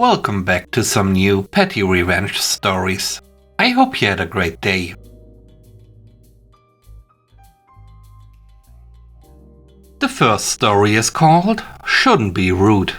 Welcome back to some new PettyRevenge stories. I hope you had a great day. The first story is called Shouldn't Be Rude.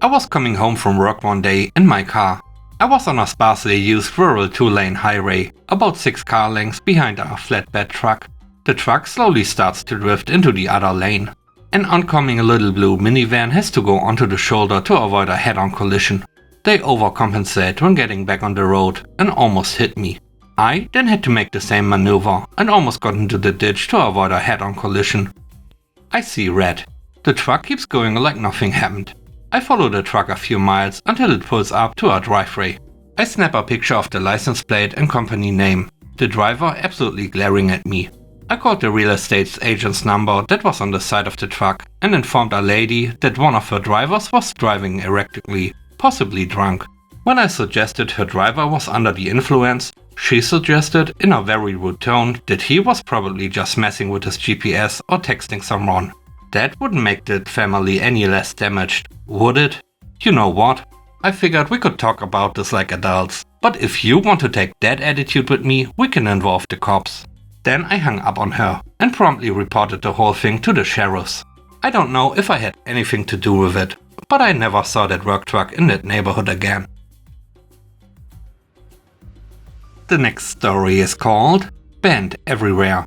I was coming home from work one day in my car. I was on a sparsely used rural 2-lane highway, about 6 car lengths behind a flatbed truck. The truck slowly starts to drift into the other lane. An oncoming little blue minivan has to go onto the shoulder to avoid a head-on collision. They overcompensate when getting back on the road and almost hit me. I then had to make the same maneuver and almost got into the ditch to avoid a head-on collision. I see red. The truck keeps going like nothing happened. I follow the truck a few miles until it pulls up to our driveway. I snap a picture of the license plate and company name, the driver absolutely glaring at me. I called the real estate agent's number that was on the side of the truck and informed a lady that one of her drivers was driving erratically, possibly drunk. When I suggested her driver was under the influence, she suggested in a very rude tone that he was probably just messing with his GPS or texting someone. That wouldn't make the family any less damaged, would it? You know what? I figured we could talk about this like adults, but if you want to take that attitude with me, we can involve the cops. Then I hung up on her and promptly reported the whole thing to the sheriffs. I don't know if I had anything to do with it, but I never saw that work truck in that neighborhood again. The next story is called Banned Everywhere.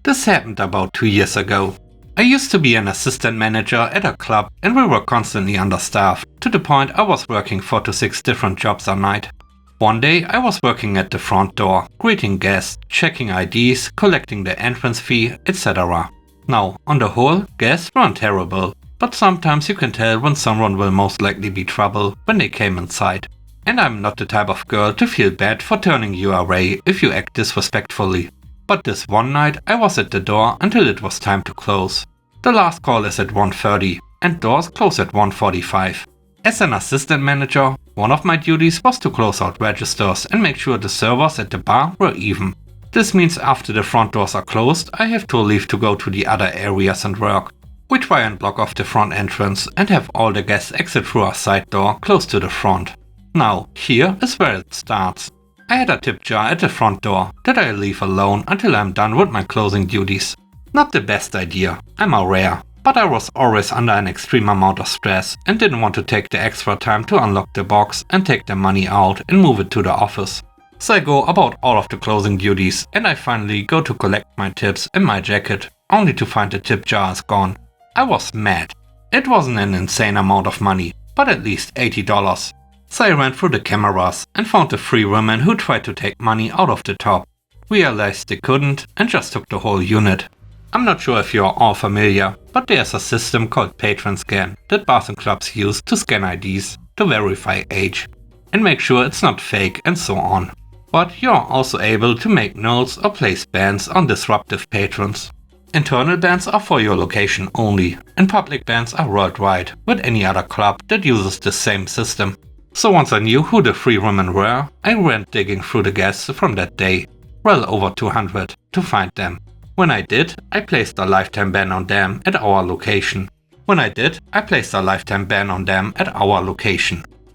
This happened about 2 years ago. I used to be an assistant manager at a club and we were constantly understaffed, to the point I was working 4 to 6 different jobs a night. One day I was working at the front door, greeting guests, checking IDs, collecting the entrance fee, etc. Now, on the whole, guests weren't terrible, but sometimes you can tell when someone will most likely be trouble when they came inside. And I'm not the type of girl to feel bad for turning you away if you act disrespectfully. But this one night I was at the door until it was time to close. The last call is at 1:30 and doors close at 1:45. As an assistant manager, one of my duties was to close out registers and make sure the servers at the bar were even. This means after the front doors are closed, I have to leave to go to the other areas and work. We try and block off the front entrance and have all the guests exit through a side door close to the front. Now, here is where it starts. I had a tip jar at the front door that I leave alone until I'm done with my closing duties. Not the best idea, I'm aware. But I was always under an extreme amount of stress and didn't want to take the extra time to unlock the box and take the money out and move it to the office. So I go about all of the closing duties and I finally go to collect my tips in my jacket, only to find the tip jar is gone. I was mad. It wasn't an insane amount of money, but at least $80. So I ran through the cameras and found the 3 women who tried to take money out of the top. Realized they couldn't and just took the whole unit. I'm not sure if you're all familiar, but there's a system called Patron Scan that bars and clubs use to scan IDs to verify age and make sure it's not fake and so on. But you're also able to make notes or place bans on disruptive patrons. Internal bans are for your location only, and public bans are worldwide with any other club that uses the same system. So once I knew who the 3 women were, I went digging through the guests from that day, well over 200, to find them. When I did, I placed a lifetime ban on them at our location.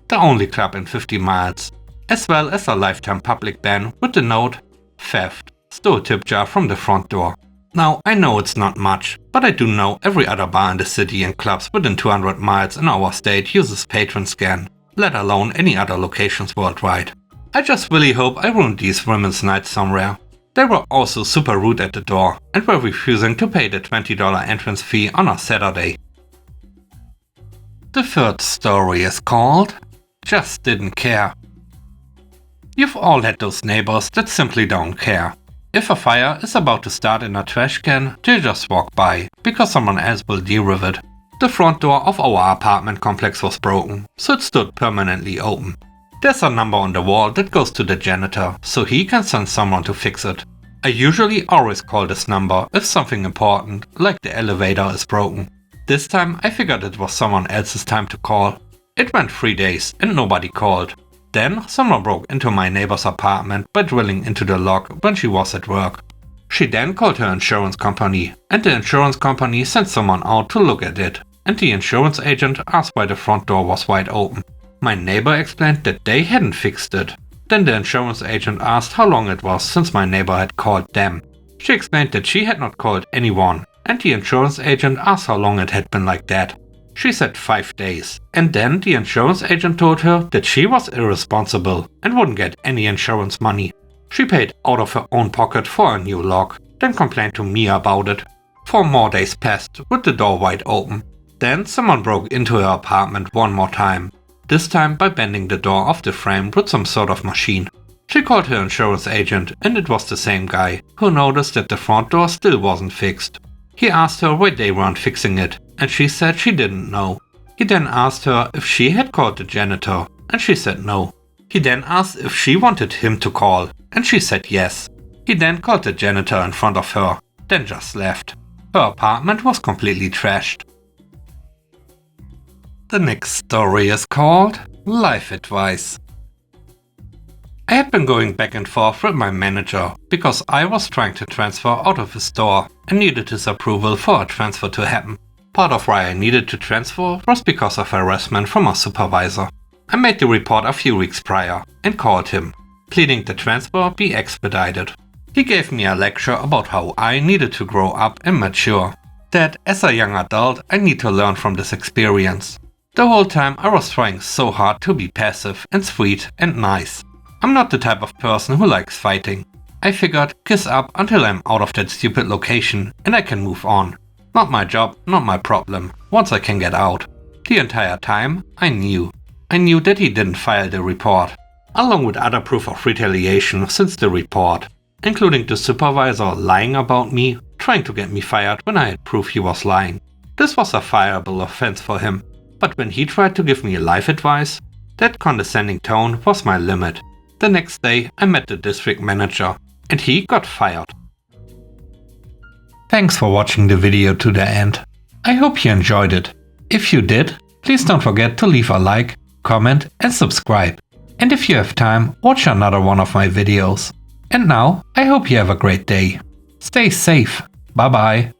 The only club in 50 miles, as well as a lifetime public ban with the note, theft, stole tip jar from the front door. Now, I know it's not much, but I do know every other bar in the city and clubs within 200 miles in our state uses Patron Scan, let alone any other locations worldwide. I just really hope I ruined these women's night somewhere. They were also super rude at the door and were refusing to pay the $20 entrance fee on a Saturday. The third story is called Just Didn't Care. You've all had those neighbors that simply don't care. If a fire is about to start in a trash can, they just walk by, because someone else will deal with it. The front door of our apartment complex was broken, so it stood permanently open. There's a number on the wall that goes to the janitor, so he can send someone to fix it. I usually always call this number if something important, like the elevator, is broken. This time I figured it was someone else's time to call. It went 3 days and nobody called. Then someone broke into my neighbor's apartment by drilling into the lock when she was at work. She then called her insurance company, and the insurance company sent someone out to look at it. and the insurance agent asked why the front door was wide open. My neighbor explained that they hadn't fixed it. Then the insurance agent asked how long it was since my neighbor had called them. She explained that she had not called anyone, and the insurance agent asked how long it had been like that. She said 5 days, and then the insurance agent told her that she was irresponsible and wouldn't get any insurance money. She paid out of her own pocket for a new lock, then complained to me about it. 4 more days passed with the door wide open. Then someone broke into her apartment one more time, this time by bending the door off the frame with some sort of machine. She called her insurance agent, and it was the same guy, who noticed that the front door still wasn't fixed. He asked her why they weren't fixing it, and she said she didn't know. He then asked her if she had called the janitor, and she said no. He then asked if she wanted him to call, and she said yes. He then called the janitor in front of her, then just left. Her apartment was completely trashed. The next story is called Life Advice. I had been going back and forth with my manager because I was trying to transfer out of his store and needed his approval for a transfer to happen. Part of why I needed to transfer was because of harassment from a supervisor. I made the report a few weeks prior and called him, pleading the transfer be expedited. He gave me a lecture about how I needed to grow up and mature, that as a young adult I need to learn from this experience. The whole time I was trying so hard to be passive and sweet and nice. I'm not the type of person who likes fighting. I figured kiss up until I'm out of that stupid location and I can move on. Not my job, not my problem, once I can get out. The entire time I knew that he didn't file the report, along with other proof of retaliation since the report, including the supervisor lying about me, trying to get me fired when I had proof he was lying. This was a fireable offense for him, but when he tried to give me life advice, that condescending tone was my limit. The next day I met the district manager, and he got fired. Thanks for watching the video to the end. I hope you enjoyed it. If you did, please don't forget to leave a like, comment and subscribe. And if you have time, watch another one of my videos. And now, I hope you have a great day. Stay safe. Bye bye.